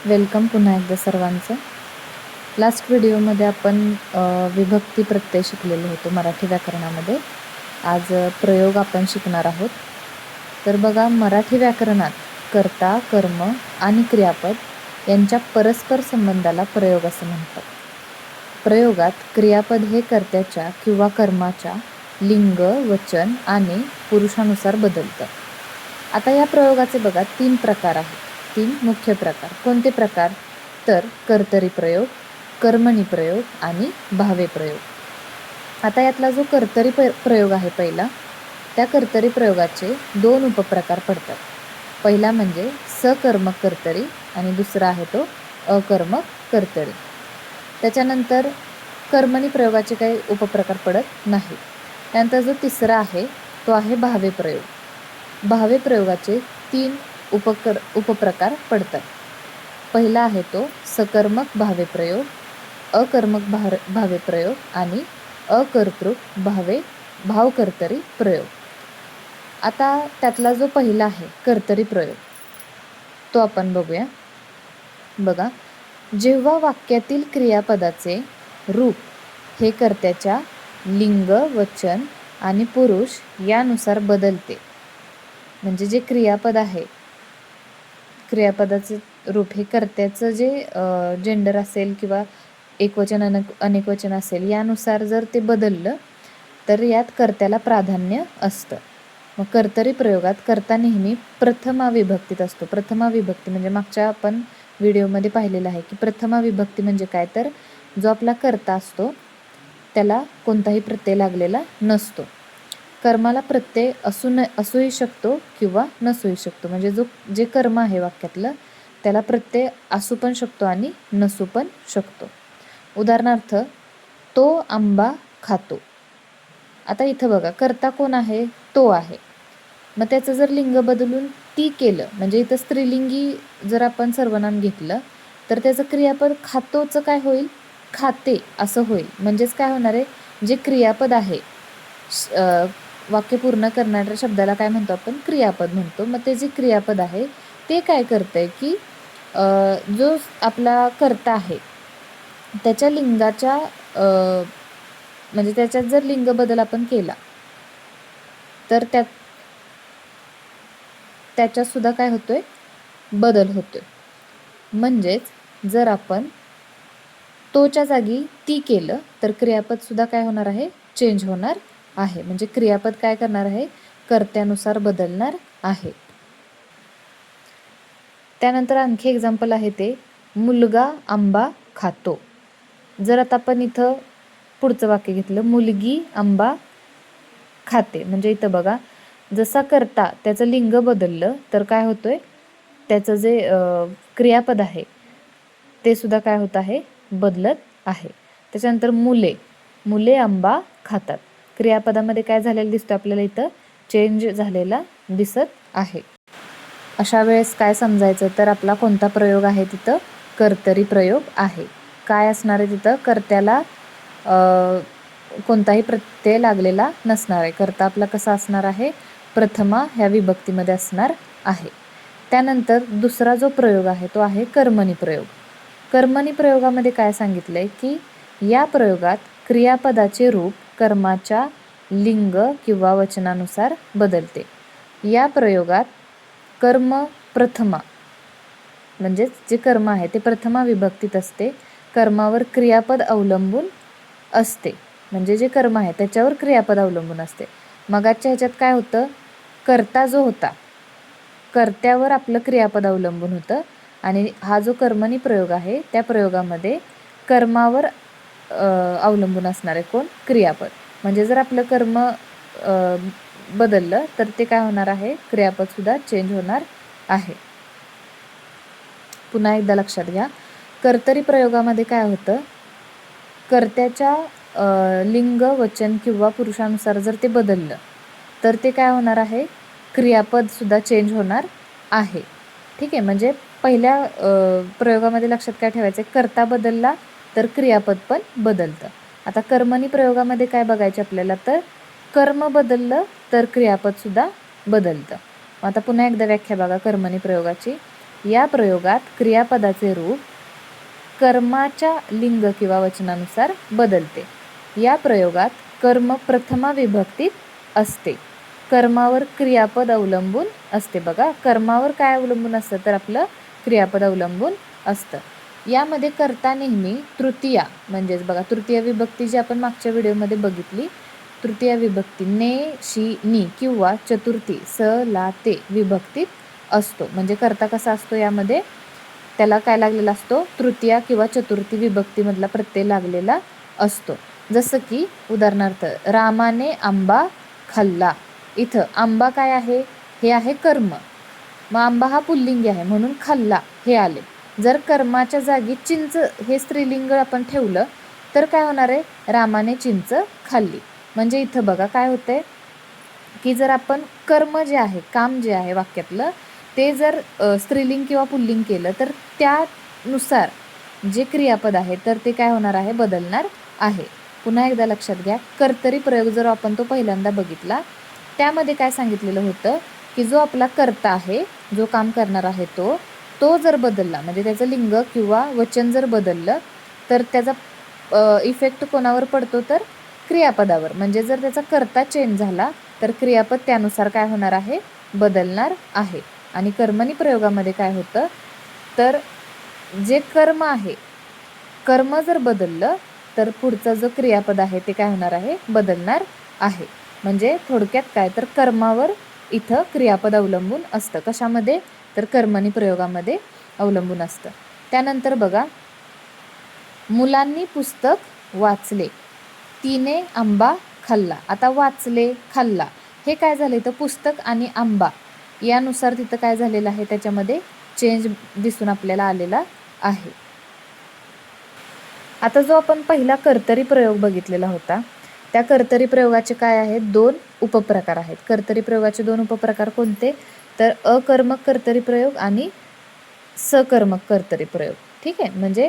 Welcome पुन्हा एकदा सर्वांचं. लास्ट व्हिडिओमध्ये आपण विभक्ती प्रत्यय शिकलेलो होतो मराठी व्याकरणामध्ये. आज प्रयोग आपण शिकणार आहोत. तर बघा, मराठी व्याकरणात कर्ता, कर्म आणि क्रियापद यांच्या परस्पर संबंधाला प्रयोग असे म्हणतात. प्रयोगात क्रियापद हे कर्त्याच्या किंवा कर्माच्या लिंग, वचन आणि पुरुषानुसार बदलतं. आता या प्रयोगाचे बघा 3 प्रकार आहेत. 3 मुख्य प्रकार. कोणते प्रकार? तर कर्तरी प्रयोग, कर्मणी प्रयोग आणि भावे प्रयोग. आता यातला जो कर्तरी प्रयोग आहे पहिला, त्या कर्तरी प्रयोगाचे 2 उपप्रकार पडतात. पहिला म्हणजे सकर्मक कर्तरी आणि दुसरा आहे तो अकर्मक कर्तरी. त्याच्यानंतर कर्मणी प्रयोगाचे काही उपप्रकार पडत नाहीत. त्यानंतर जो तिसरा आहे तो आहे भावे प्रयोग. भावे प्रयोगाचे 3 उपप्रकार पडतात. पहिला आहे तो सकर्मक भावे प्रयोग, अकर्मक भावे प्रयोग आणि अकर्तृक भावकर्तरी प्रयोग. आता त्यातला जो पहिला आहे कर्तरी प्रयोग तो आपण बघूया. बघा, जेव्हा वाक्यातील क्रियापदाचे रूप हे कर्त्याच्या लिंग, वचन आणि पुरुष यानुसार बदलते, म्हणजे जे क्रियापद आहे, क्रियापदाचे रूप हे कर्त्याचं जे जेंडर असेल किंवा एकवचन अनेकवचन असेल यानुसार जर ते बदललं तर यात कर्त्याला प्राधान्य असतं. मग कर्तरी प्रयोगात कर्ता नेहमी प्रथमा विभक्तीत असतो. प्रथमा विभक्ती म्हणजे मागच्या आपण व्हिडिओमध्ये पाहिलेलं आहे की प्रथमा विभक्ती म्हणजे काय, तर जो आपला कर्ता असतो त्याला कोणताही प्रत्यय लागलेला नसतो. कर्माला प्रत्यय असूही शकतो किंवा नसूही शकतो. म्हणजे जे कर्म आहे वाक्यातलं त्याला प्रत्यय असू पण शकतो आणि नसू पण शकतो. उदाहरणार्थ, तो आंबा खातो. आता इथं बघा, कर्ता कोण आहे? तो आहे. मग त्याचं जर लिंग बदलून ती केलं, म्हणजे इथं स्त्रीलिंगी जर आपण सर्वनाम घेतलं तर त्याचं क्रियापद खातोचं काय होईल? खाते असं होईल. म्हणजेच काय होणार आहे, जे क्रियापद आहे, वाक्य पूर्ण करणाऱ्या शब्दाला काय म्हणतो आपण? क्रियापद म्हणतो. मग ते जे क्रियापद आहे ते काय करतंय की जो आपला कर्ता आहे त्याच्या लिंगाच्या म्हणजे त्याच्यात जर लिंग बदल आपण केला तर त्याच्यात सुद्धा काय होतोय? बदल होतोय. म्हणजेच जर आपण तोच्या जागी ती केलं तर क्रियापद सुद्धा काय होणार आहे? चेंज होणार आहे. म्हणजे क्रियापद काय करणार आहे? कर्त्यानुसार बदलणार आहे. त्यानंतर आणखी एक्झाम्पल आहे ते मुलगा आंबा खातो. जर आता आपण इथं पुढचं वाक्य घेतलं, मुलगी आंबा खाते, म्हणजे इथं बघा, जसा कर्ता त्याचं लिंग बदललं तर काय होतोय? त्याचं जे क्रियापद आहे ते सुद्धा काय होत आहे? बदलत आहे. त्याच्यानंतर मुले आंबा खातात. क्रियापदामध्ये काय झालेलं दिसतं आपल्याला? इथं चेंज झालेला दिसत आहे. अशा वेळेस काय समजायचं, तर आपला कोणता प्रयोग आहे? तिथं कर्तरी प्रयोग आहे. काय असणार आहे तिथं? कर्त्याला कोणताही प्रत्यय लागलेला नसणार आहे. कर्ता आपला कसा असणार आहे? प्रथमा ह्या विभक्तीमध्ये असणार आहे. त्यानंतर दुसरा जो प्रयोग आहे तो आहे कर्मणी प्रयोग. कर्मणी प्रयोगामध्ये काय सांगितलंय की या प्रयोगात क्रियापदाचे रूप कर्माच्या लिंग किंवा वचनानुसार बदलते. या प्रयोगात कर्म प्रथमा, म्हणजेच जे कर्म आहे ते प्रथमा विभक्तीत असते. कर्मावर क्रियापद अवलंबून असते, म्हणजे जे कर्म आहे त्याच्यावर क्रियापद अवलंबून असते. मगाच्या ह्याच्यात काय होतं? कर्ता जो होता कर्त्यावर आपलं क्रियापद अवलंबून होतं आणि हा जो कर्मणी प्रयोग आहे त्या प्रयोगामध्ये कर्मावर अवलंबून असणार आहे कोण? क्रियापद. म्हणजे जर आपलं कर्म बदललं तर ते काय होणार आहे? क्रियापद सुद्धा चेंज होणार आहे. पुन्हा एकदा लक्षात घ्या, कर्तरी प्रयोगामध्ये काय होतं? कर्त्याच्या लिंग, वचन किंवा पुरुषानुसार जर ते बदललं तर ते काय होणार आहे? क्रियापद सुद्धा चेंज होणार आहे. ठीक आहे. म्हणजे पहिल्या प्रयोगामध्ये लक्षात काय ठेवायचं? कर्ता बदलला तर क्रियापद पण बदलतं. आता कर्मणी प्रयोगामध्ये काय बघायचं आपल्याला, तर कर्म बदललं तर क्रियापद सुद्धा बदलतं. आता पुन्हा एकदा व्याख्या बघा कर्मणी प्रयोगाची. या प्रयोगात क्रियापदाचे रूप कर्माच्या लिंग किंवा वचनानुसार बदलते. या प्रयोगात कर्म प्रथमा विभक्तीत असते. कर्मावर क्रियापद अवलंबून असते. बघा, कर्मावर काय अवलंबून असतं तर आपलं क्रियापद अवलंबून असतं. यामध्ये कर्ता नेहमी तृतीया, म्हणजेच बघा तृतीय विभक्ती जी आपण मागच्या व्हिडिओमध्ये बघितली, तृतीय विभक्ती ने, शी, नी किंवा चतुर्थी स, ला, ते विभक्तीत असतो. म्हणजे कर्ता कसा असतो, यामध्ये त्याला काय लागलेला असतो, तृतीया किंवा चतुर्थी विभक्तीमधला प्रत्यय लागलेला असतो. जसं की उदाहरणार्थ रामाने आंबा खाल्ला. इथं आंबा काय आहे, हे आहे कर्म. मग आंबा हा पुल्लिंगी आहे म्हणून खाल्ला हे आले. जर कर्माच्या जागी चिंच हे स्त्रीलिंग आपण ठेवलं तर काय होणार आहे, रामाने चिंच खाल्ली. म्हणजे इथं बघा काय होतंय की जर आपण कर्म जे आहे, काम जे आहे वाक्यातलं, ते जर स्त्रीलिंग किंवा पुल्लिंग केलं तर त्यानुसार जे क्रियापद आहे तर ते काय होणार आहे, बदलणार आहे. पुन्हा एकदा लक्षात घ्या, कर्तरी प्रयोग जर आपण तो पहिल्यांदा बघितला, त्यामध्ये काय सांगितलेलं होतं की जो आपला कर्ता आहे, जो काम करणार आहे तो जर बदलला, म्हणजे त्याचं लिंग किंवा वचन जर बदललं तर त्याचा इफेक्ट कोणावर पडतो तर क्रियापदावर. म्हणजे जर त्याचा कर्ता चेंज झाला तर क्रियापद त्यानुसार काय होणार आहे, बदलणार आहे. आणि कर्मणी प्रयोगामध्ये काय होतं तर जे कर्म आहे, कर्म जर बदललं तर पुढचा जो क्रियापद आहे ते काय होणार आहे, बदलणार आहे. म्हणजे थोडक्यात काय तर कर्मावर इथं क्रियापद अवलंबून असतं. कशामध्ये तर कर्मणी प्रयोगामध्ये अवलंबून असतं. त्यानंतर बघा, मुलांनी पुस्तक वाचले, तिने आंबा खाल्ला. आता वाचले, खाल्ला हे काय झालं, तर पुस्तक आणि आंबा यानुसार तिथं काय झालेलं आहे, त्याच्यामध्ये चेंज दिसून आपल्याला आलेला आहे. आता जो आपण पहिला कर्तरी प्रयोग बघितलेला होता, त्या कर्तरी प्रयोगाचे काय आहेत, 2 उपप्रकार आहेत. कर्तरी प्रयोगाचे 2 उपप्रकार कोणते तर अकर्मक कर्तरी प्रयोग आणि सकर्मक कर्तरी प्रयोग. ठीक आहे, म्हणजे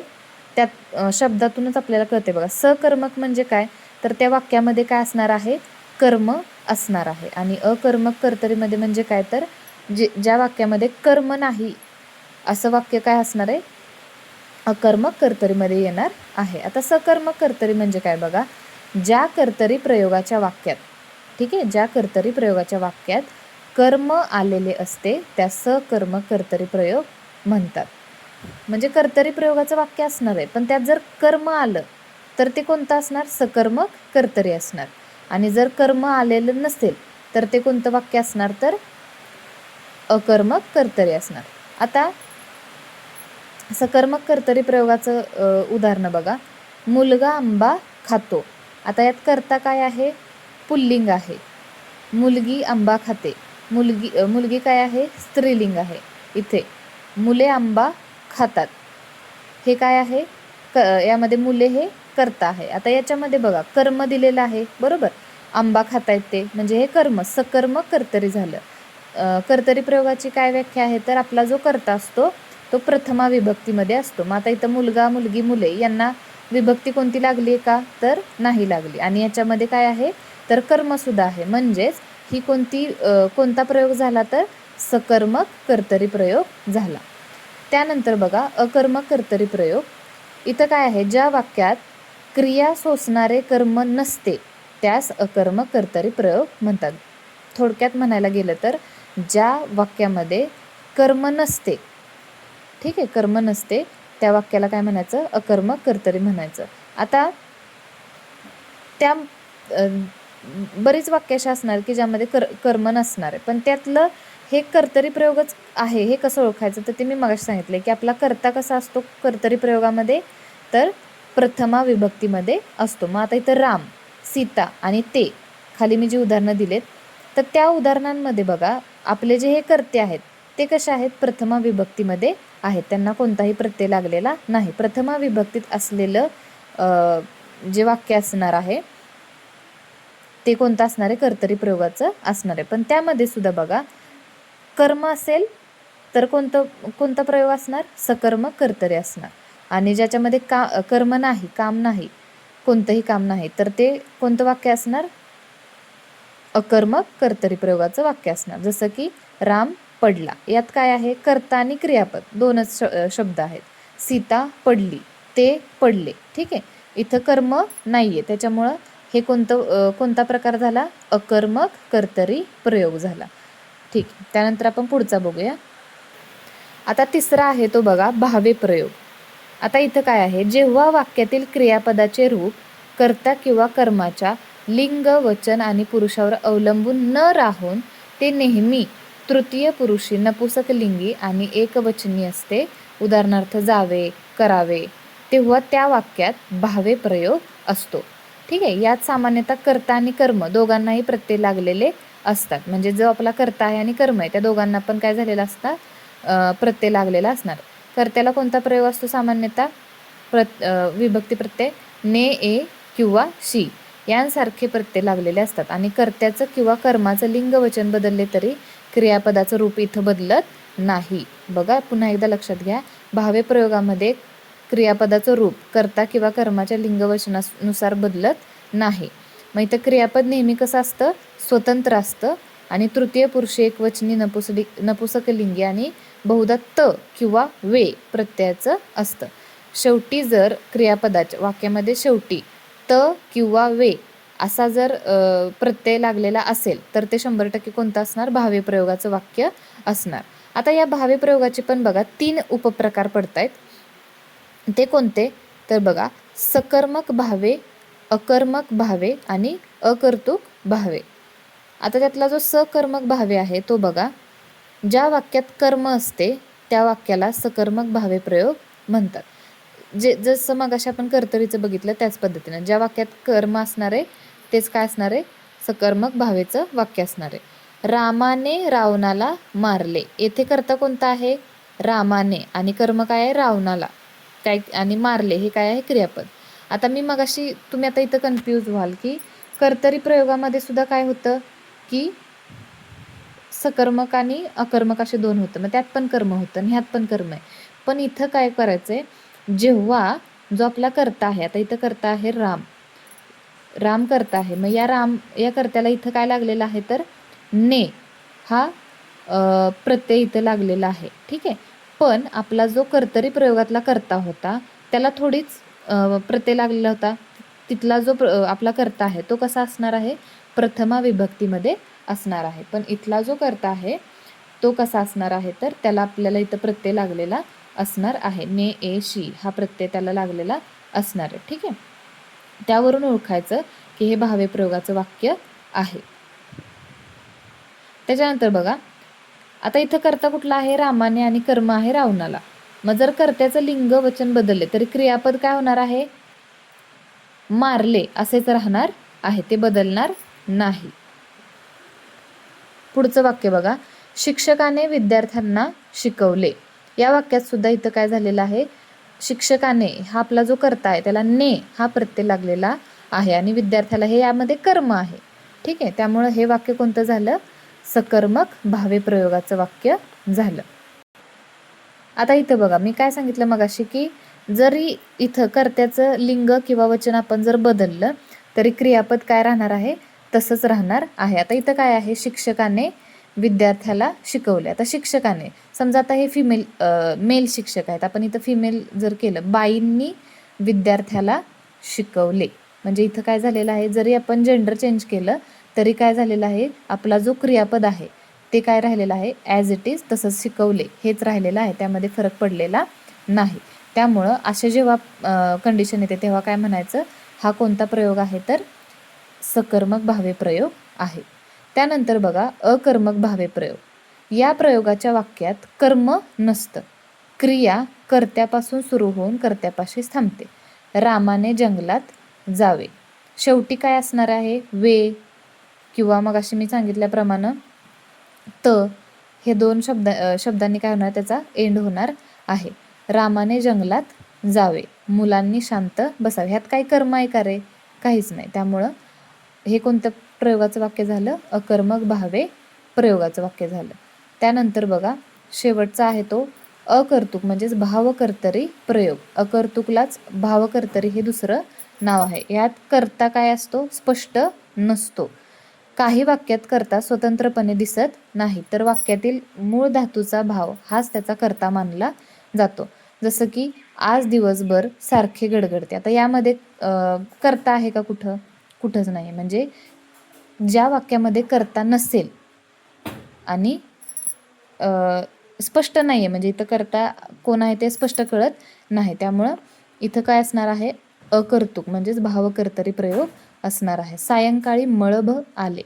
त्यात शब्दातूनच आपल्याला कळते बघा. सकर्मक म्हणजे काय तर त्या वाक्यामध्ये काय असणार आहे, कर्म असणार आहे. आणि अकर्मक कर्तरीमध्ये म्हणजे काय तर ज्या वाक्यामध्ये कर्म नाही असं वाक्य काय असणार आहे, अकर्मक कर्तरीमध्ये येणार आहे. आता सकर्मक कर्तरी म्हणजे काय बघा, ज्या कर्तरी प्रयोगाच्या वाक्यात, ठीक आहे, ज्या कर्तरी प्रयोगाच्या वाक्यात कर्म आलेले असते त्या सकर्मक कर्तरी प्रयोग म्हणतात. म्हणजे कर्तरी प्रयोगाचं वाक्य असणार आहे पण त्यात जर कर्म आलं तर ते कोणतं असणार, सकर्मक कर्तरी असणार. आणि जर कर्म आलेलं नसेल तर ते कोणतं वाक्य असणार तर अकर्मक कर्तरी असणार. आता सकर्मक कर्तरी प्रयोगाचं उदाहरण बघा, मुलगा आंबा खातो. आता यात कर्ता काय आहे, पुल्लिंग आहे. मुलगी आंबा खाते, मुलगी काय आहे, स्त्रीलिंग आहे. इथे मुले आंबा खातात, हे काय आहे, यामध्ये मुले हे कर्ता आहे. आता याच्यामध्ये बघा कर्म दिलेलं आहे, बरोबर, आंबा खातायत ते म्हणजे हे कर्म, सकर्मक कर्तरी झालं. कर्तरी प्रयोगाची काय व्याख्या आहे तर आपला जो कर्ता असतो तो प्रथमा विभक्तीमध्ये असतो. मग आता इथं मुलगा, मुलगी, मुले यांना विभक्ती कोणती लागली आहे का तर नाही लागली. आणि याच्यामध्ये काय आहे तर कर्मसुद्धा आहे. म्हणजेच ही कोणता प्रयोग झाला तर सकर्मक कर्तरी प्रयोग झाला. त्यानंतर बघा अकर्मक कर्तरी प्रयोग. इथं काय आहे, ज्या वाक्यात क्रिया सोसणारे कर्म नसते त्यास अकर्मक कर्तरी प्रयोग म्हणतात. थोडक्यात म्हणायला गेलं तर ज्या वाक्यामध्ये कर्म नसते, ठीक आहे, कर्म नसते त्या वाक्याला काय म्हणायचं, अकर्मक कर्तरी म्हणायचं. आता त्या बरीच वाक्य अशी असणार की ज्यामध्ये कर्म नसणार आहे पण त्यातलं हे कर्तरी प्रयोगच आहे. हे कसं ओळखायचं तर ते मी मगाशी सांगितले की आपला कर्ता कसा असतो कर्तरी प्रयोगामध्ये तर प्रथमा विभक्तीमध्ये असतो. मग आता इथं राम, सीता आणि ते खाली मी जी उदाहरणं दिलेत तर त्या उदाहरणांमध्ये बघा आपले जे हे कर्ते आहेत ते कसे आहेत, प्रथमा विभक्तीमध्ये आहेत. त्यांना कोणताही प्रत्यय लागलेला नाही. प्रथमा विभक्तीत असलेलं जे वाक्य असणार आहे ते कोणतं असणार आहे, कर्तरी प्रयोगाचं असणार आहे. पण त्यामध्ये सुद्धा बघा कर्म असेल तर कोणता प्रयोग असणार, सकर्मक कर्तरी असणार. आणि ज्याच्यामध्ये कर्म नाही, काम नाही, कोणतंही काम नाही तर ते कोणतं वाक्य असणार, अकर्मक कर्तरी प्रयोगाचं वाक्य असणार. जसं की राम पडला. यात काय आहे, कर्ता आणि क्रियापद दोनच शब्द आहेत. सीता पडली, ते पडले. ठीक आहे, इथं कर्म नाहीये, त्याच्यामुळं हे कोणता प्रकार झाला, अकर्मक कर्तरी प्रयोग झाला. ठीक, त्यानंतर आपण पुढचा बघूया. आता तिसरा आहे तो बघा, भावे प्रयोग. आता इथं काय आहे, जेव्हा वाक्यातील क्रियापदाचे रूप कर्ता किंवा कर्माच्या लिंग, वचन आणि पुरुषावर अवलंबून न राहून ते नेहमी तृतीय पुरुषी, नपुसकलिंगी आणि एकवचनी असते, उदाहरणार्थ जावे, करावे, तेव्हा त्या वाक्यात भावे प्रयोग असतो. ठीक आहे, यात सामान्यतः कर्ता आणि कर्म दोघांनाही प्रत्यय लागलेले असतात. म्हणजे जो आपला कर्ता आहे आणि कर्म आहे त्या दोघांना पण काय झालेला असतात, प्रत्यय लागलेला असणार. कर्त्याला कोणता प्रयोग असतो सामान्यतः, विभक्ती प्रत्यय ने, ए किंवा शी यांसारखे प्रत्यय लागलेले असतात. आणि कर्त्याचं किंवा कर्माचं लिंग वचन बदलले तरी क्रियापदाचं रूप इथं बदलत नाही. बघा, पुन्हा एकदा लक्षात घ्या, भावे प्रयोगामध्ये क्रियापदाचं रूप कर्ता किंवा कर्माच्या लिंग वचनानुसार बदलत नाही. मग इथं क्रियापद नेहमी कसं असतं, स्वतंत्र असतं आणि तृतीय पुरुषी, एकवचनी, नपुसकलिंगी आणि बहुधा त किंवा वे प्रत्ययाचं असतं. शेवटी जर क्रियापदाच्या वाक्यामध्ये शेवटी त किंवा वे असा जर प्रत्यय लागलेला असेल तर ते 100% कोणतं असणार, भावे प्रयोगाचं वाक्य असणार. आता या भावे प्रयोगाचे पण बघा 3 उपप्रकार पडत आहेत. ते कोणते तर बघा, सकर्मक भावे, अकर्मक भावे आणि अकर्तुक भावे. आता त्यातला जो सकर्मक भावे आहे तो बघा, ज्या वाक्यात कर्म असते त्या वाक्याला सकर्मक भावे प्रयोग म्हणतात. जसं मग अशा आपण कर्तरीचं बघितलं त्याच पद्धतीनं ज्या वाक्यात कर्म असणार आहे तेच काय असणार आहे, सकर्मक भावेचं वाक्य असणार आहे. रामाने रावणाला मारले, येथे कर्ता कोणता आहे, रामाने, आणि कर्म काय आहे, रावणाला, काय, आणि मारले हे काय आहे, क्रियापद. आता मी मगाशी, तुम्ही आता इथं कन्फ्यूज व्हाल की कर्तरी प्रयोगामध्ये सुद्धा काय होतं की सकर्मक आणि अकर्मक असे 2 होतं, मग त्यात पण कर्म होतं आणि ह्यात पण कर्म आहे. पण इथं काय करायचंय, जेव्हा जो आपला कर्ता आहे, आता इथं कर्ता आहे राम, राम कर्ता आहे, मग या कर्त्याला इथं काय लागलेलं आहे तर ने हा प्रत्यय इथं लागलेला आहे. ठीक आहे, पण आपला जो कर्तरी प्रयोगातला कर्ता होता त्याला थोडीच प्रत्यय लागलेला होता. तिथला जो आपला कर्ता आहे तो कसा असणार आहे, प्रथमा विभक्तीमध्ये असणार आहे. पण इथला जो कर्ता आहे तो कसा असणार आहे तर त्याला आपल्याला इथं प्रत्यय लागलेला असणार आहे. ने, ए, शी हा प्रत्यय त्याला लागलेला असणार आहे. ठीक आहे, त्यावरून ओळखायचं की हे भावे प्रयोगाचं वाक्य आहे. त्याच्यानंतर बघा, आता इथं कर्ता कुठला आहे, रामाने, आणि कर्म आहे रावणाला. मग जर कर्त्याचं लिंग वचन बदलले तरी क्रियापद काय होणार आहे, मारले असेच राहणार आहे, ते बदलणार नाही. पुढचं वाक्य बघा, शिक्षकाने विद्यार्थ्यांना शिकवले. या वाक्यात सुद्धा इथं काय झालेलं आहे, शिक्षकाने हा आपला जो कर्ता आहे त्याला ने हा प्रत्यय लागलेला आहे आणि विद्यार्थ्याला हे यामध्ये कर्म आहे. ठीक आहे, त्यामुळं हे वाक्य कोणतं झालं, सकर्मक भावे प्रयोगाचं वाक्य झालं. आता इथं बघा, मी काय सांगितलं मगाशी की जरी इथं कर्त्याचं लिंग किंवा वचन आपण जर बदललं तरी क्रियापद काय राहणार आहे, तसंच राहणार आहे. आता इथं काय आहे, शिक्षकाने विद्यार्थ्याला शिकवले. आता शिक्षकाने, समजा आता हे मेल शिक्षक आहेत, आपण इथं फिमेल जर केलं, बाईंनी विद्यार्थ्याला शिकवले, म्हणजे इथं काय झालेलं आहे, जरी आपण जेंडर चेंज केलं तरी काय झालेलं आहे, आपला जो क्रियापद आहे ते काय राहिलेलं आहे, ॲज इट इज तसंच शिकवले हेच राहिलेलं आहे, त्यामध्ये फरक पडलेला नाही. त्यामुळं असे जेव्हा कंडिशन येते तेव्हा काय म्हणायचं, हा कोणता प्रयोग आहे तर सकर्मक भावे प्रयोग आहे. त्यानंतर बघा, अकर्मक भावे प्रयोग. या प्रयोगाच्या वाक्यात कर्म नसतं, क्रिया कर्त्यापासून सुरू होऊन कर्त्यापाशी थांबते. रामाने जंगलात जावे, शेवटी काय असणार आहे, वे किंवा मग अशी मी सांगितल्याप्रमाणे त, हे 2 शब्दांनी काय होणार, त्याचा एंड होणार आहे. रामाने जंगलात जावे, मुलांनी शांत बसावे, ह्यात काही कर्म आहे का रे, काहीच नाही. त्यामुळं हे कोणतं प्रयोगाचं वाक्य झालं, अकर्मक भावे प्रयोगाचं वाक्य झालं. त्यानंतर बघा, शेवटचा आहे तो अकर्तुक, म्हणजेच भावकर्तरी प्रयोग. अकर्तुकलाच भावकर्तरी हे दुसरं नाव आहे. यात कर्ता काय असतो, स्पष्ट नसतो. काही वाक्यात कर्ता स्वतंत्रपणे दिसत नाही, तर वाक्यातील मूळ धातूचा भाव हाच त्याचा कर्ता मानला जातो. जसं की आज दिवसभर सारखे गडगडते. आता यामध्ये कर्ता आहे का कुठं? कुठंच नाही. म्हणजे ज्या वाक्यामध्ये कर्ता नसेल आणि स्पष्ट नाही आहे, म्हणजे इथं कर्ता कोण आहे ते स्पष्ट कळत नाही, त्यामुळं इथं काय असणार आहे? अकर्तृक म्हणजेच भावकर्तरी प्रयोग असणार आहे. सायंकाळी मळभ आले,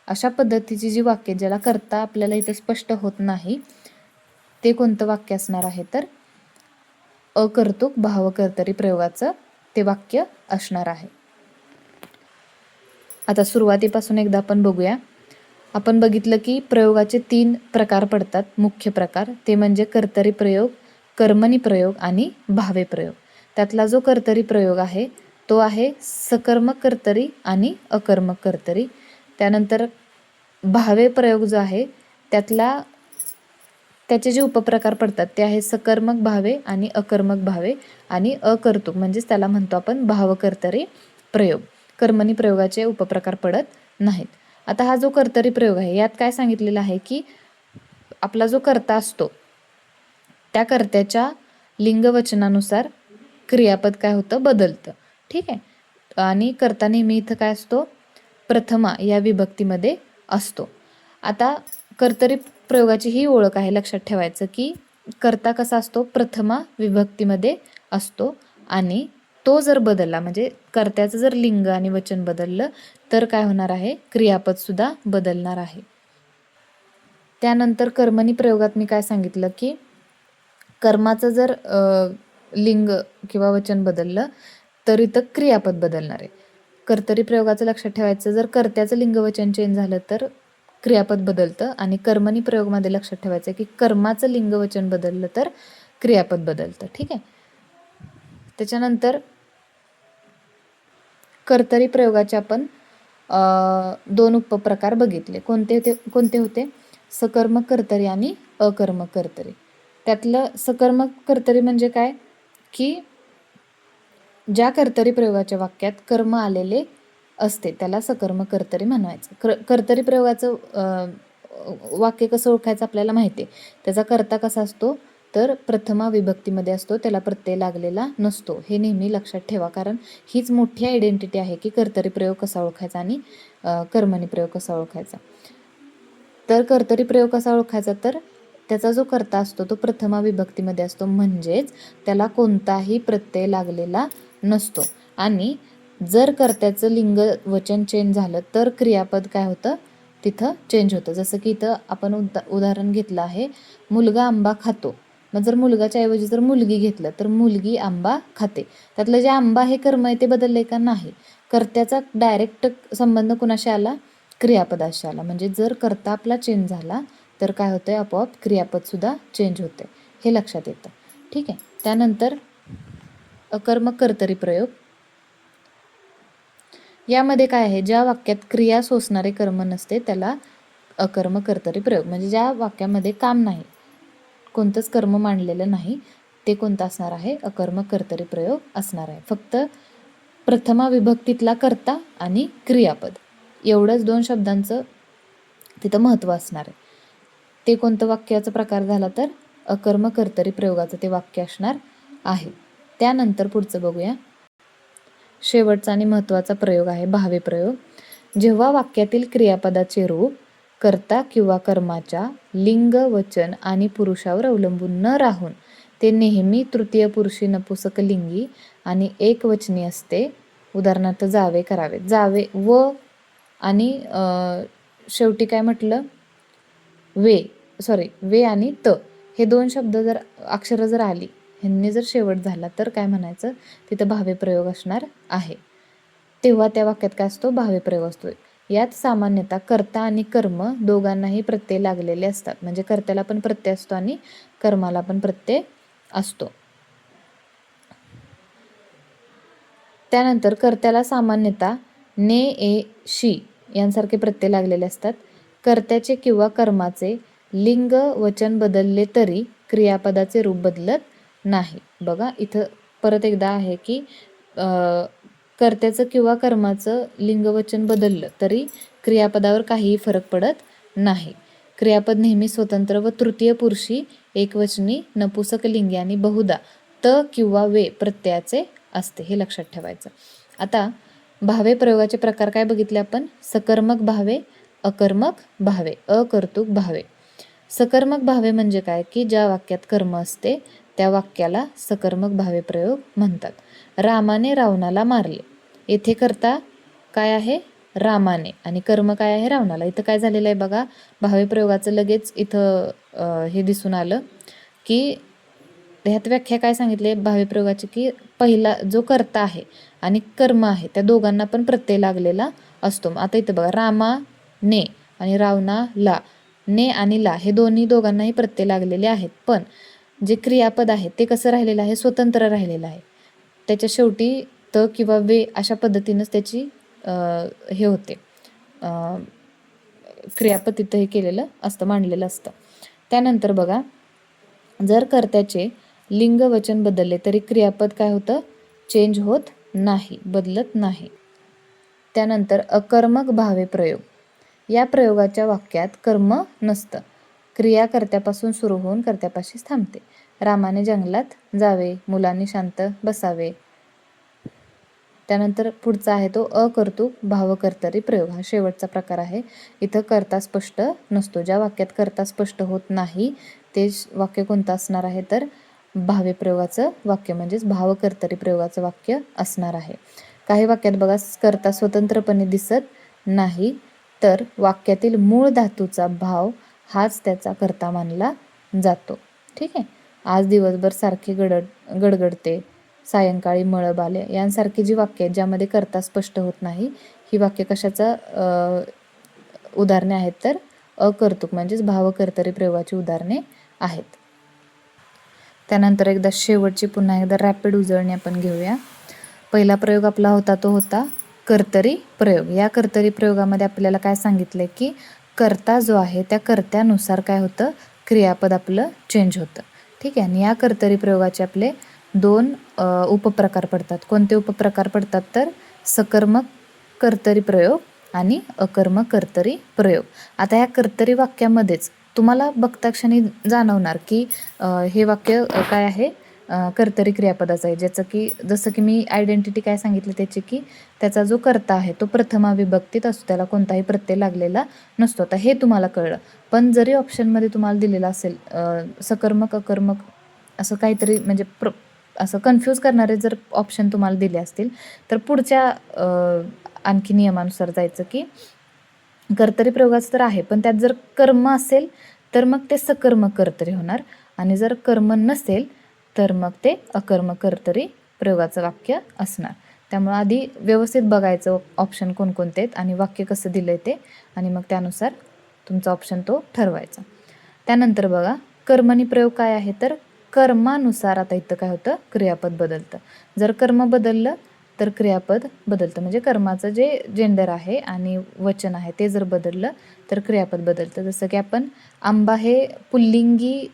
अशा पद्धतीची जी वाक्य ज्याला कर्ता आपल्याला इथं स्पष्ट होत नाही, ते कोणतं वाक्य असणार आहे? तर अकर्तृक भावकर्तरी प्रयोगाचं ते वाक्य असणार आहे. आता सुरुवातीपासून एकदा आपण बघूया. आपण बघितलं की प्रयोगाचे 3 प्रकार पडतात, मुख्य प्रकार. ते म्हणजे कर्तरी प्रयोग, कर्मणी प्रयोग आणि भावे प्रयोग. त्यातला जो कर्तरी प्रयोग आहे तो आहे सकर्मक कर्तरी आणि अकर्मक कर्तरी. त्यानंतर भावे प्रयोग जो आहे त्याचे जे उपप्रकार पडतात ते आहे सकर्मक भावे आणि अकर्मक भावे आणि अकर्तृक, म्हणजेच त्याला म्हणतो आपण भावकर्तरी प्रयोग. कर्मणी प्रयोगाचे उपप्रकार पडत नाहीत. आता हा जो कर्तरी प्रयोग आहे यात काय सांगितलेलं आहे की आपला जो कर्ता असतो त्या कर्त्याच्या लिंगवचनानुसार क्रियापद काय होतं? बदलतं. ठीक आहे. आणि कर्ता नेहमी इथं काय असतो? प्रथमा या विभक्तीमध्ये असतो. आता कर्तरी प्रयोगाची ही ओळख आहे, लक्षात ठेवायचं की कर्ता कसा असतो? प्रथमा विभक्तीमध्ये असतो आणि तो जर बदलला, म्हणजे कर्त्याचं जर लिंग आणि वचन बदललं तर काय होणार आहे? क्रियापद सुद्धा बदलणार आहे. त्यानंतर कर्मणी प्रयोगात मी काय सांगितलं की कर्माचं जर लिंग किंवा वचन बदललं तर इथं क्रियापद बदलणार आहे. कर्तरी प्रयोगाचं लक्षात ठेवायचं, जर कर्त्याचं लिंग वचन चेंज झालं तर क्रियापद बदलतं आणि कर्मणी प्रयोगमध्ये लक्षात ठेवायचं की कर्माचं लिंग वचन बदललं तर क्रियापद बदलतं. ठीक आहे. त्याच्यानंतर कर्तरी प्रयोगाचे आपण 2 उपप्रकार बघितले. कोणते होते? सकर्मक कर्तरी आणि अकर्मक कर्तरी. त्यातलं सकर्मक कर्तरी म्हणजे काय? की ज्या कर्तरी प्रयोगाच्या वाक्यात कर्म आलेले असते त्याला सकर्मक कर्तरी म्हणायचं. कर्तरी प्रयोगाचं वाक्य कसं ओळखायचं आपल्याला माहिती आहे. त्याचा कर्ता कसा असतो? तर प्रथमा विभक्तीमध्ये असतो, त्याला प्रत्यय लागलेला नसतो. हे नेहमी लक्षात ठेवा, कारण हीच मोठी आयडेंटिटी आहे की कर्तरी प्रयोग कसा ओळखायचा आणि कर्मणी प्रयोग कसा ओळखायचा. तर कर्तरी प्रयोग कसा ओळखायचा? तर त्याचा जो कर्ता असतो तो प्रथमा विभक्तीमध्ये असतो, म्हणजेच त्याला कोणताही प्रत्यय लागलेला नसतो. आणि जर कर्त्याचं लिंग वचन चेंज झालं तर क्रियापद काय होतं? तिथं चेंज होतं. जसं की इथं आपण उदाहरण घेतलं आहे, मुलगा आंबा खातो. मग जर मुलगाच्या ऐवजी जर मुलगी घेतलं तर मुलगी आंबा खाते. त्यातलं जे आंबा हे कर्म आहे ते बदलले का? नाही. कर्त्याचा डायरेक्ट संबंध कुणाशी आला? क्रियापदाशी आला. म्हणजे जर कर्ता आपला चेंज झाला तर काय होतंय? आपोआप क्रियापदसुद्धा चेंज होते. हे लक्षात येतं. ठीक आहे. त्यानंतर अकर्मक कर्तरी प्रयोग. यामध्ये काय आहे? ज्या वाक्यात क्रिया सोसणारे कर्म नसते त्याला अकर्मक कर्तरी प्रयोग. म्हणजे ज्या वाक्यामध्ये काम नाही, कोणतंच कर्म मांडलेलं नाही, ते कोणतं असणार आहे? अकर्मक कर्तरी प्रयोग असणार आहे. फक्त प्रथमा विभक्तीतला कर्ता आणि क्रियापद एवढंच 2 शब्दांचं तिथं महत्त्व असणार आहे. ते कोणतं वाक्याचा प्रकार झाला तर अकर्मक कर्तरी प्रयोगाचं ते वाक्य असणार आहे. त्यानंतर पुढचं बघूया. शेवटचा आणि महत्त्वाचा प्रयोग आहे भावे प्रयोग. जेव्हा वाक्यातील क्रियापदाचे रूप कर्ता किंवा कर्माच्या लिंग, वचन आणि पुरुषावर अवलंबून न राहून ते नेहमी तृतीय पुरुषी नपुसक लिंगी आणि एकवचनी असते. उदाहरणार्थ जावे, करावे. जावे व आणि शेवटी काय म्हटलं? वे आणि त हे 2 शब्द जर अक्षरं जर आली, ह्यांनी जर शेवट झाला तर काय म्हणायचं? तिथं भावे प्रयोग असणार आहे. तेव्हा त्या वाक्यात काय असतो? भावे प्रयोग असतो. यात सामान्यतः कर्ता आणि कर्म दोघांनाही प्रत्यय लागलेले असतात. म्हणजे कर्त्याला पण प्रत्यय असतो आणि कर्माला पण प्रत्यय असतो. त्यानंतर कर्त्याला सामान्यतः ने, ए, शी यांसारखे प्रत्यय लागलेले असतात. कर्त्याचे किंवा कर्माचे लिंग वचन बदलले तरी क्रियापदाचे रूप बदलत नाही. बघा इथं परत एकदा आहे की कर्त्याचं किंवा कर्माचं लिंग वचन बदललं तरी क्रियापदावर काहीही फरक पडत नाही. क्रियापद नेहमी स्वतंत्र व तृतीय पुरुषी, एकवचनी, नपुसकलिंगी आणि बहुधा त किंवा वे प्रत्ययाचे असते, हे लक्षात ठेवायचं. आता भावे प्रयोगाचे प्रकार काय बघितले आपण? सकर्मक भावे, अकर्मक भावे, अकर्तृक भावे. सकर्मक भावे म्हणजे काय की ज्या वाक्यात कर्म असते त्या वाक्याला सकर्मक भावे प्रयोग म्हणतात. रामाने रावणाला मारले. येथे करता काय आहे? रामाने, आणि कर्म काय आहे? रावणाला. इथं काय झालेलं आहे बघा, भावे प्रयोगाचं लगेच इथं हे दिसून आलं की ह्यात व्याख्या काय सांगितले भावे प्रयोगाची, की पहिला जो कर्ता आहे आणि कर्म आहे त्या दोघांना पण प्रत्यय लागलेला असतो. आता इथं बघा, रामाने आणि रावणाला, ने आणि ला हे दोघांनाही प्रत्यय लागलेले आहेत. पण जे क्रियापद आहे ते कसं राहिलेलं आहे? स्वतंत्र राहिलेलं आहे. त्याच्या शेवटी त किंवा वे अशा पद्धतीनंच त्याची हे होते, क्रियापद तिथं हे केलेलं असतं, मांडलेलं असतं. त्यानंतर बघा, जर कर्त्याचे लिंग वचन बदलले तरी क्रियापद काय होतं? चेंज होत नाही, बदलत नाही. त्यानंतर अकर्मक भावे प्रयोग. या प्रयोगाच्या वाक्यात कर्म नसतं. क्रिया कर्त्यापासून सुरू होऊन कर्त्यापाशीच थांबते. रामाने जंगलात जावे, मुलांनी शांत बसावे. त्यानंतर पुढचा आहे तो अकर्तृक भावकर्तरी प्रयोग. हा शेवटचा प्रकार आहे. इथं कर्ता स्पष्ट नसतो. ज्या वाक्यात कर्ता स्पष्ट होत नाही ते वाक्य कोणतं असणार आहे? तर भावे प्रयोगाचं वाक्य, म्हणजेच भावकर्तरी प्रयोगाचं वाक्य असणार आहे. काही वाक्यात बघा कर्ता स्वतंत्रपणे दिसत नाही, तर वाक्यातील मूळ धातूचा भाव हाच त्याचा कर्ता मानला जातो. ठीक आहे. आज दिवसभर सारखे गडगडते, सायंकाळी मळब आले, यांसारखी जी वाक्य आहेत ज्यामध्ये कर्ता स्पष्ट होत नाही, ही वाक्य कशाचा उदाहरणे आहेत? तर अकर्तृक म्हणजेच भावकर्तरी प्रयोगाची उदाहरणे आहेत. त्यानंतर एकदा शेवटची पुन्हा एकदा रॅपिड उजळणी आपण घेऊया. पहिला प्रयोग आपला तो होता कर्तरी प्रयोग. या कर्तरी प्रयोगामध्ये आपल्याला काय सांगितलं की कर्ता जो आहे त्या कर्त्यानुसार काय होतं? क्रियापद आपलं चेंज होतं. ठीक आहे. आणि या कर्तरी प्रयोगाचे आपले 2 उपप्रकार पडतात. कोणते उपप्रकार पडतात? तर सकर्मक कर्तरी प्रयोग आणि अकर्मक कर्तरी प्रयोग. आता या कर्तरी वाक्यामध्येच तुम्हाला बघता क्षणी जाणवणार की हे वाक्य काय आहे? कर्तरी क्रियापदाचं आहे, ज्याचं की जसं की मी आयडेंटिटी काय सांगितली त्याची, की त्याचा जो कर्ता आहे तो प्रथमा विभक्तीत असतो, त्याला कोणताही प्रत्यय लागलेला नसतो. आता हे तुम्हाला कळलं. पण जरी ऑप्शनमध्ये तुम्हाला दिलेलं असेल सकर्मक अकर्मक असं काहीतरी, म्हणजे असं कन्फ्यूज करणारे जर ऑप्शन तुम्हाला दिले असतील तर पुढच्या आणखी नियमानुसार जायचं की कर्तरी प्रयोगाचं तर आहे, पण त्यात जर कर्म असेल तर मग ते सकर्मक कर्तरी होणार, आणि जर कर्म नसेल तर मग ते अकर्मक कर्तरी प्रयोगाचं वाक्य असणार. त्यामुळे आधी व्यवस्थित बघायचं ऑप्शन कोणकोणते आहेत आणि वाक्य कसं दिलं आहे ते, आणि मग त्यानुसार तुमचा ऑप्शन तो ठरवायचा. त्यानंतर बघा, कर्मणी प्रयोग काय आहे? तर कर्मानुसार आता इथं काय होतं? क्रियापद बदलतं. जर कर्म बदललं तर क्रियापद बदलतं, म्हणजे कर्माचं जे जेंडर आहे आणि वचन आहे ते जर बदललं तर क्रियापद बदलतं. जसं की आपण आंबा हे पुल्लिंगी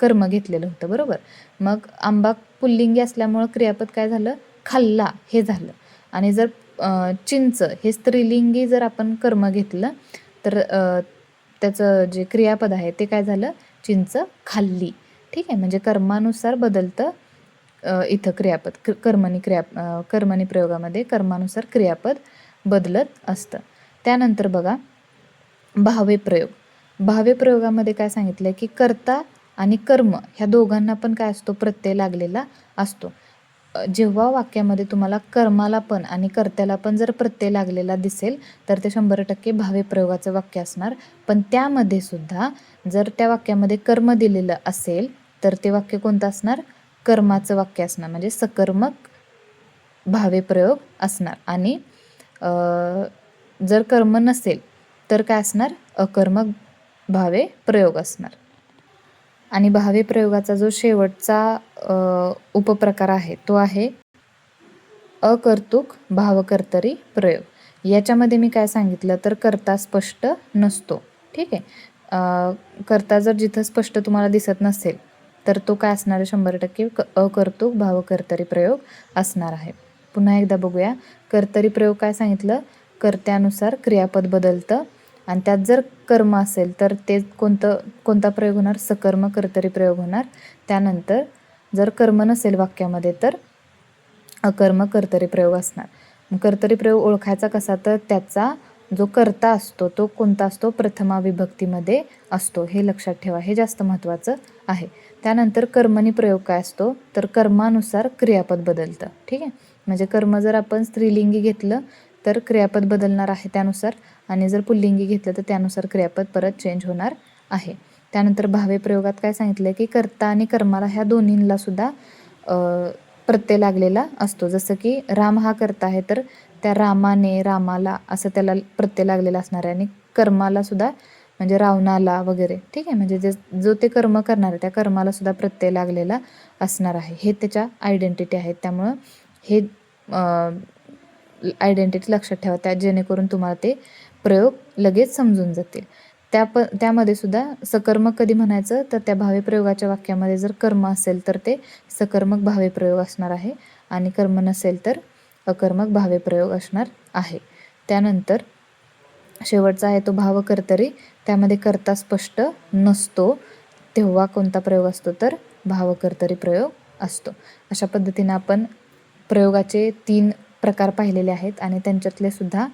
कर्म घेतलेलं होतं, बरोबर. मग आंबा पुल्लिंगी असल्यामुळं क्रियापद काय झालं? खाल्ला हे झालं. आणि जर चिंच हे स्त्रीलिंगी जर आपण कर्म घेतलं तर त्याचं जे क्रियापद आहे ते काय झालं? चिंच खाल्ली. ठीक आहे. म्हणजे कर्मानुसार बदलतं इथं क्रियापद. कर्मणी प्रयोगामध्ये कर्मानुसार क्रियापद बदलत असतं. त्यानंतर बघा, भावे प्रयोग. भावे प्रयोगामध्ये काय सांगितलं की कर्ता आणि कर्म ह्या दोघांना पण काय असतो? प्रत्यय लागलेला असतो. जेव्हा वाक्यामध्ये तुम्हाला कर्माला पण आणि कर्त्याला पण जर प्रत्यय लागलेला दिसेल तर ते 100% भावे प्रयोगाचं वाक्य असणार. पण त्यामध्ये सुद्धा जर त्या वाक्यामध्ये कर्म दिलेलं असेल तर ते वाक्य कोणतं असणार? कर्माचं वाक्य असणार, म्हणजे सकर्मक भावे प्रयोग असणार. आणि जर कर्म नसेल तर काय असणार? अकर्मक भावे प्रयोग असणार. आणि भावे प्रयोगाचा जो शेवटचा उपप्रकार आहे तो आहे अकर्तृक भावकर्तरी प्रयोग. याच्यामध्ये मी काय सांगितलं तर कर्ता स्पष्ट नसतो. ठीक आहे. कर्ता जर जिथं स्पष्ट तुम्हाला दिसत नसेल तर तो काय असणार आहे? 100% अकर्तृक भावकर्तरी प्रयोग असणार आहे. पुन्हा एकदा बघूया. कर्तरी प्रयोग काय सांगितलं? कर्त्यानुसार क्रियापद बदलतं आणि त्यात जर कर्म असेल तर ते कोणता प्रयोग होणार? सकर्म कर्तरी प्रयोग होणार. त्यानंतर जर कर्म नसेल वाक्यामध्ये तर अकर्म कर्तरी प्रयोग असणार. मग कर्तरी प्रयोग ओळखायचा कसा? तर त्याचा जो कर्ता असतो तो कोणता असतो? प्रथमा विभक्तीमध्ये असतो. हे लक्षात ठेवा, हे जास्त महत्त्वाचं आहे. त्यानंतर कर्मणी प्रयोग काय असतो? तर कर्मानुसार क्रियापद बदलतं. ठीक आहे, म्हणजे कर्म जर आपण स्त्रीलिंगी घेतलं तर क्रियापद बदलणार आहे त्यानुसार, आणि जर पुल्लिंगी घेतलं तर त्यानुसार क्रियापद परत चेंज होणार आहे. त्यानंतर भावे प्रयोगात काय सांगितलं की कर्ता आणि कर्माला ह्या दोन्हींना सुद्धा प्रत्यय लागलेला असतो. जसं की राम हा कर्ता आहे तर त्या रामाने, रामाला असं त्याला प्रत्यय लागलेला असणार आहे, आणि कर्माला सुद्धा म्हणजे रावणाला वगैरे. ठीक आहे, म्हणजे जो ते कर्म करणार आहे त्या कर्माला सुद्धा प्रत्यय लागलेला असणार आहे. हे त्याच्या आयडेंटिटी आहेत. त्यामुळं हे आयडेंटिटी लक्षात ठेवा, त्या जेणेकरून तुम्हाला ते प्रयोग लगेच समजून जातील. त्यामध्ये सुद्धा सकर्मक कधी म्हणायचं? तर त्या भावे प्रयोगाच्या वाक्यामध्ये जर कर्म असेल तर ते सकर्मक भावे प्रयोग असणार आहे, आणि कर्म नसेल तर अकर्मक भावे प्रयोग असणार आहे. त्यानंतर शेवटचा आहे तो भावकर्तरी. त्यामध्ये कर्ता स्पष्ट नसतो तेव्हा कोणता प्रयोग असतो? तर भावकर्तरी प्रयोग असतो. अशा पद्धतीने आपण प्रयोगाचे 3 प्रकार पाहिलेले आहेत, आणि त्यांच्यातले सुद्धा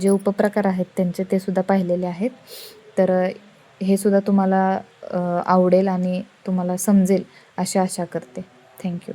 जे उपप्रकार आहेत त्यांचे ते सुद्धा पाहिलेले आहेत. तर हे सुद्धा तुम्हाला आवडेल आणि तुम्हाला समजेल अशी आशा करते. थँक्यू.